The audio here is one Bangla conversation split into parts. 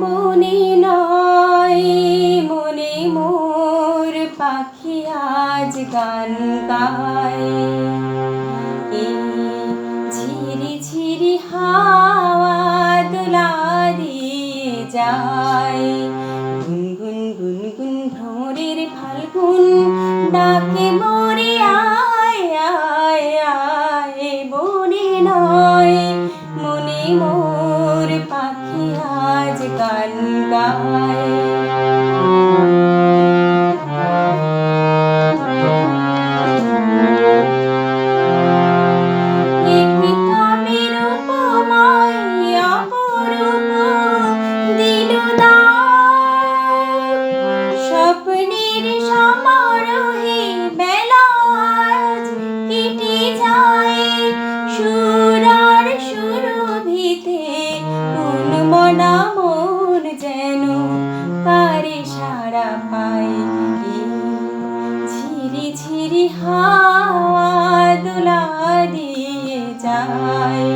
বনে নয় মনে মোর পাখি আজ গান গায়। এই ঝিরি ঝিরি হাওয়া দোলা দিয়ে যায়। গুনগুন গুনগুন ভ্রমরের ফাল্গুন ডাকে মোরে আয় আয় আয়। বনে নয় মনে মোর পাখি আজ গান গায়। স্বপ্নের সমারোহে বেলা আজ কেটে যায়। সুর আর সুরভিতে মনমনা মন যেন কারে সাড়া পায়। ঝিরি ঝিরি হাওয়া দোলা দিয়ে যায়।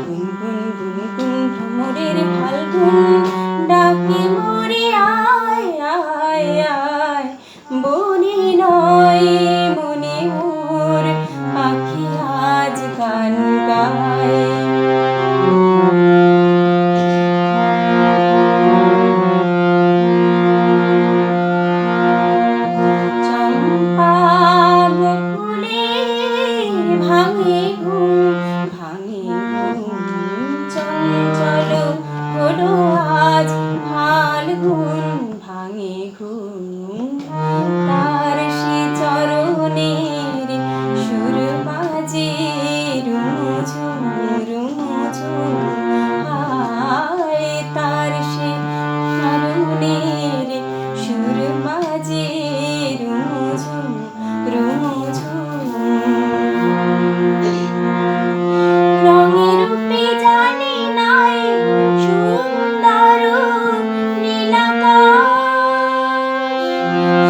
গুনগুন গুনগুন ভ্রমরের ফাল্গুন ডাকে মোরে আয় আয় আয়। বনে নয় মনে মোর পাখি আজ গান গায়। চম্পা বকুলে ভাঙে ঘুম ভাঙে ঘুম। চঞ্চল হলো আজ ফাল্গুন ভাঙে ঘুম। তার সে চরণের সুর বাজে রুমঝুম রুমঝুম। হায় তার সে চরণের সুর বাজে রুমঝুম রুমঝুম। রঙে রূপে জানি নাই সুন্দর নীলাকাশ।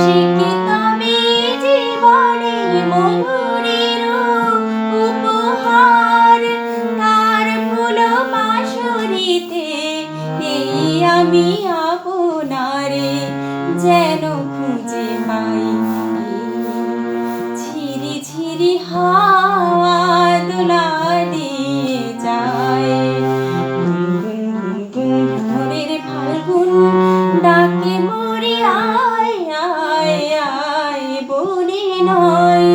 সে কি তবে জীবনে মধুরের উপহার। তার ফুল বাঁশরীতে এই আমি আপনারে যেন খুঁজে পাই। ঝিরি ঝিরি হাওয়া দোলা দিয়ে যায়। গুনগুন গুনগুন ভ্রমরের ফাল্গুন ডাকে মোরে আয় আয় আয়। বনে নয়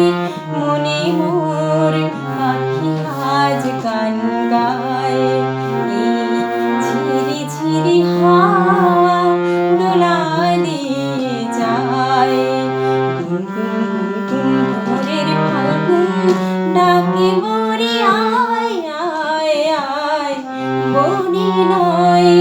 মনে মোর পাখি আজ গান গায়। এই ঝিরি ঝিরি হাওয়া দোলা দিয়ে যায়। গুনগুন গুনগুন ভ্রমরের ফাল্গুন ডাকে মোরে আয় আয় আয়। বনে নয়